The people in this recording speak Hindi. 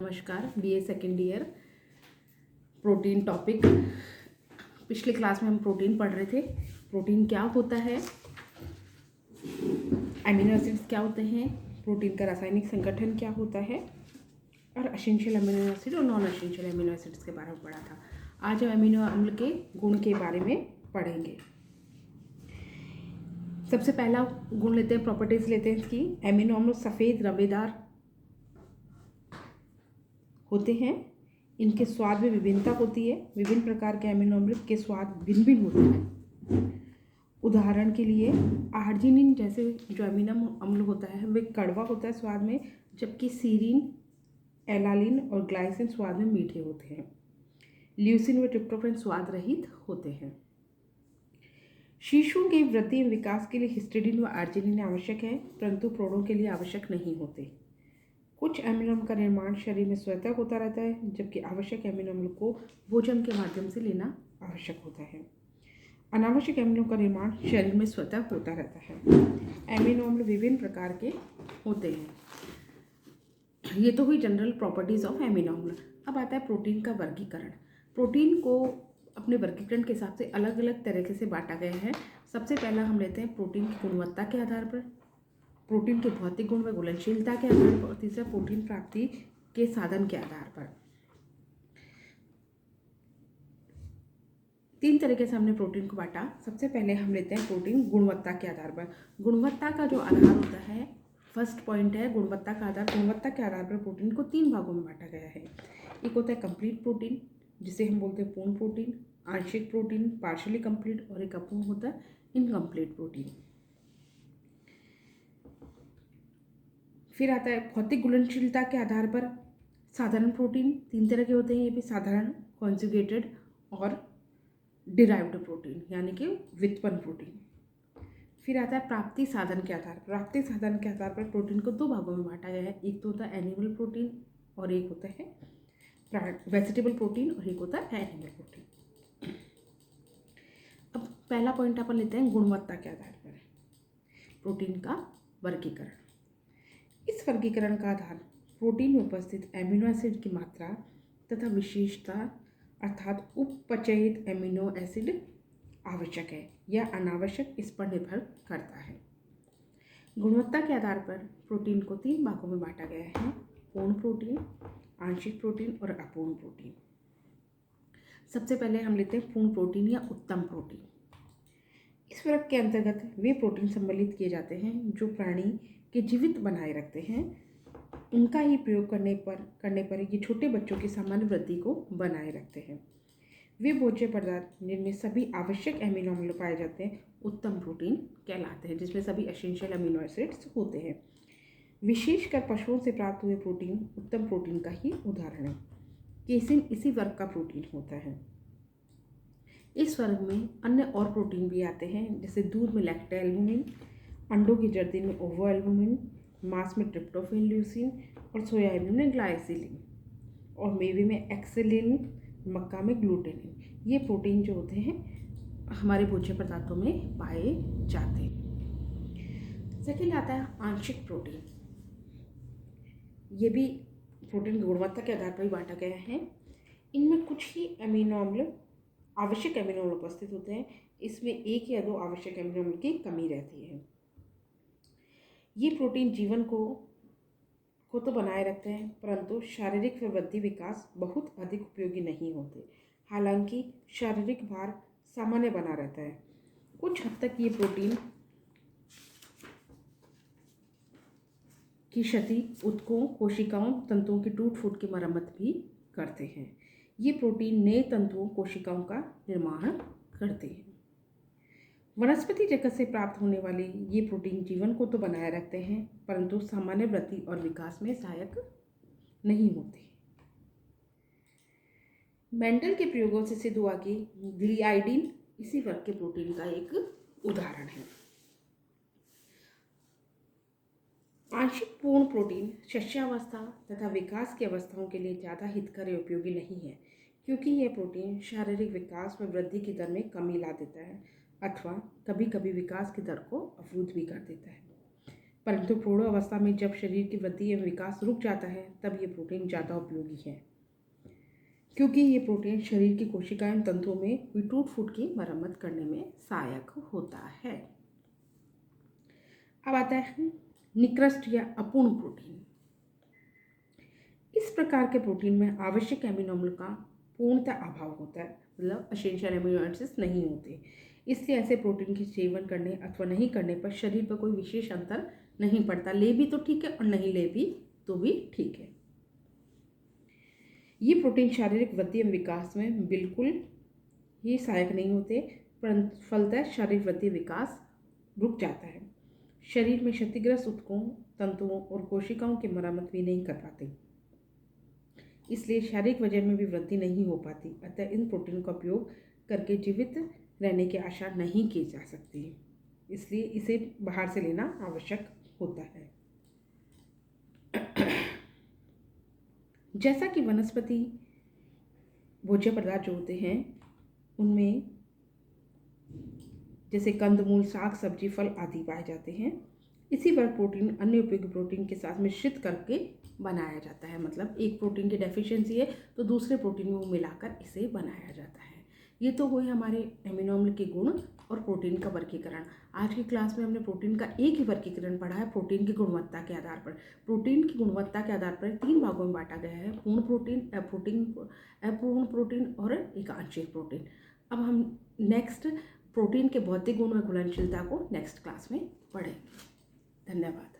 नमस्कार। BA second year protein topic. पिछले क्लास में हम प्रोटीन पढ़ रहे थे। प्रोटीन क्या होता है, अमीनो एसिड्स क्या होते हैं, प्रोटीन का रासायनिक संगठन क्या होता है और एसेंशियल अमीनो एसिड और नॉन एसेंशियल अमीनो एसिड्स के बारे में पढ़ा था। आज हम अमीनो अम्ल के गुण के बारे में पढ़ेंगे। सबसे पहला गुण लेते हैं, प्रॉपर्टीज लेते हैं इसकी। अमीनो अम्ल सफ़ेद रवेदार होते हैं। इनके स्वाद में विभिन्नता होती है। विभिन्न प्रकार के अमीनो अम्ल के स्वाद भिन्न भिन्न होते हैं। उदाहरण के लिए आर्जिनिन जैसे जो अमीनो अम्ल होता है वे कड़वा होता है स्वाद में, जबकि सीरीन, एलानिन और ग्लाइसिन स्वाद में मीठे होते हैं। ल्यूसिन व ट्रिप्टोफैन स्वाद रहित होते हैं। शिशुओं की वृद्धि एवं विकास के लिए हिस्टिडीन व आर्जिनिन आवश्यक है, परंतु प्रौढ़ों के लिए आवश्यक नहीं होते। कुछ अमीनो अम्ल का निर्माण शरीर में स्वतः होता रहता है, जबकि आवश्यक अमीनो अम्ल को भोजन के माध्यम से लेना आवश्यक होता है। अनावश्यक अमीनो का निर्माण शरीर में स्वतः होता रहता है। अमीनो अम्ल विभिन्न प्रकार के होते हैं। ये तो हुई जनरल प्रॉपर्टीज ऑफ अमीनो अम्ल। अब आता है प्रोटीन का वर्गीकरण। प्रोटीन को अपने वर्गीकरण के हिसाब से अलग अलग तरीके से बांटा गया है। सबसे पहला हम लेते हैं प्रोटीन की गुणवत्ता के आधार पर, प्रोटीन के भौतिक गुण व घुलनशीलता के आधार पर, और तीसरा प्रोटीन प्राप्ति के साधन के आधार पर। तीन तरीके से हमने प्रोटीन को बांटा। सबसे पहले हम लेते हैं प्रोटीन गुणवत्ता के आधार पर। गुणवत्ता का जो आधार होता है, फर्स्ट पॉइंट है गुणवत्ता का आधार। गुणवत्ता के आधार पर प्रोटीन को तीन भागों में बांटा गया है। एक होता है कंप्लीट प्रोटीन, जिसे हम बोलते हैं पूर्ण प्रोटीन, आंशिक प्रोटीन पार्शियली कंप्लीट, और एक अपूर्ण होता है इनकम्प्लीट प्रोटीन। फिर आता है भौतिक घुलनशीलता के आधार पर साधारण प्रोटीन। तीन तरह के होते हैं ये भी, साधारण, कॉन्जुगेटेड और डिराइव्ड प्रोटीन, यानी कि व्युत्पन्न प्रोटीन। फिर आता है प्राप्ति साधन के आधार पर। प्राप्ति साधन के आधार पर प्रोटीन को दो भागों में बांटा गया है। एक तो होता है एनिमल प्रोटीन और एक होता है वेजिटेबल प्रोटीन और एक होता है एनिमल प्रोटीन। अब पहला पॉइंट अपन लेते हैं गुणवत्ता के आधार पर प्रोटीन का वर्गीकरण। इस वर्गीकरण का आधार प्रोटीन में उपस्थित एमिनो एसिड की मात्रा तथा विशेषता अर्थात उपचयित एमिनो एसिड आवश्यक है या अनावश्यक, इस पर निर्भर करता है। गुणवत्ता के आधार पर प्रोटीन को तीन भागों में बांटा गया है, पूर्ण प्रोटीन, आंशिक प्रोटीन और अपूर्ण प्रोटीन। सबसे पहले हम लेते हैं पूर्ण प्रोटीन या उत्तम प्रोटीन। इस वर्ग के अंतर्गत वे प्रोटीन सम्मिलित किए जाते हैं जो प्राणी के जीवित बनाए रखते हैं। उनका ही प्रयोग करने पर ये छोटे बच्चों की सामान्य वृद्धि को बनाए रखते हैं। वे भोज्य पदार्थ जिनमें सभी आवश्यक अमीनो अम्ल पाए जाते हैं उत्तम प्रोटीन कहलाते हैं, जिसमें सभी एसेंशियल अमीनो एसिड्स होते हैं। विशेषकर पशुओं से प्राप्त हुए प्रोटीन उत्तम प्रोटीन का ही उदाहरण है। केसिन इसी वर्ग का प्रोटीन होता है। इस वर्ग में अन्य और प्रोटीन भी आते हैं, जैसे दूध में लैक्टो एल्बुमिन, अंडों की जर्दी में ओवो एल्बुमिन, मांस में ट्रिप्टोफैन, ल्यूसिन और सोयाबीन में ग्लाइसिलिन, और मेवे में एक्सेलिन, मक्का में ग्लूटेनिन। ये प्रोटीन जो होते हैं हमारे भोज्य पदार्थों में पाए जाते हैं। सेकेंड आता है आंशिक प्रोटीन। ये भी प्रोटीन की गुणवत्ता के आधार पर ही बांटा गया है। इनमें कुछ ही अमीनो अम्ल, आवश्यक अमीनो अम्ल उपस्थित होते हैं। इसमें एक या दो आवश्यक अमीनो अम्ल की कमी रहती है। ये प्रोटीन जीवन को तो बनाए रखते हैं, परंतु शारीरिक व वृद्धि विकास बहुत अधिक उपयोगी नहीं होते। हालांकि शारीरिक भार सामान्य बना रहता है। कुछ हद तक ये प्रोटीन की क्षति, ऊतकों, कोशिकाओं, तंतुओं की टूट फूट की मरम्मत भी करते हैं। ये प्रोटीन नए तंतुओं, कोशिकाओं का निर्माण करते हैं। वनस्पति जगत से प्राप्त होने वाले ये प्रोटीन जीवन को तो बनाए रखते हैं, परंतु सामान्य वृद्धि और विकास में सहायक नहीं होते। मेंडल के प्रयोगों से सिद्ध हुआ कि ग्लियाइडिन इसी वर्ग के प्रोटीन का एक उदाहरण है। आंशिक पूर्ण प्रोटीन शिशुअवस्था तथा विकास की अवस्थाओं के लिए ज़्यादा हितकर या उपयोगी नहीं है, क्योंकि यह प्रोटीन शारीरिक विकास व वृद्धि की दर में कमी ला देता है अथवा कभी कभी विकास की दर को अवरुद्ध भी कर देता है। परंतु प्रौढ़ अवस्था में जब शरीर की वृद्धि एवं विकास रुक जाता है तब ये प्रोटीन ज़्यादा उपयोगी है, क्योंकि ये प्रोटीन शरीर की कोशिकाएं एवं तंतुओं में हुई टूट फूट की मरम्मत करने में सहायक होता है। अब आता है निकृष्ट या अपूर्ण प्रोटीन। इस प्रकार के प्रोटीन में आवश्यक एमिनो अम्ल का पूर्णतः अभाव होता है, मतलब एसेंशियल एमिनो एसिड्स नहीं होते। इसलिए ऐसे प्रोटीन के सेवन करने अथवा नहीं करने पर शरीर पर कोई विशेष अंतर नहीं पड़ता। ले भी तो ठीक है और नहीं ले भी तो भी ठीक है। ये प्रोटीन शारीरिक वृद्धि एवं विकास में बिल्कुल ही सहायक नहीं होते, परंतु फलतः शारीरिक वृद्धि विकास रुक जाता है। शरीर में क्षतिग्रस्त ऊतकों, तंतुओं और कोशिकाओं की मरम्मत भी नहीं कर पाते, इसलिए शारीरिक वजन में भी वृद्धि नहीं हो पाती। अतः इन प्रोटीन का उपयोग करके जीवित रहने की आशा नहीं की जा सकती, इसलिए इसे बाहर से लेना आवश्यक होता है। जैसा कि वनस्पति भोज्य पदार्थ जो होते हैं उनमें जैसे कंदमूल, साग सब्जी, फल आदि पाए जाते हैं, इसी पर प्रोटीन अन्य उपयोगी प्रोटीन के साथ मिश्रित करके बनाया जाता है। मतलब एक प्रोटीन की डेफिशिएंसी है तो दूसरे प्रोटीन में वो मिलाकर इसे बनाया जाता है। ये तो हुए हमारे एमिनो अम्ल के गुण और प्रोटीन का वर्गीकरण। आज की क्लास में हमने प्रोटीन का एक ही वर्गीकरण पढ़ा है, प्रोटीन की गुणवत्ता के आधार पर। प्रोटीन की गुणवत्ता के आधार पर 3 भागों में बांटा गया है: पूर्ण प्रोटीन, अपूर्ण प्रोटीन और एक आंशिक प्रोटीन। अब हम नेक्स्ट प्रोटीन के भौतिक गुण और घुलनशीलता को नेक्स्ट क्लास में पढ़ेंगे। धन्यवाद।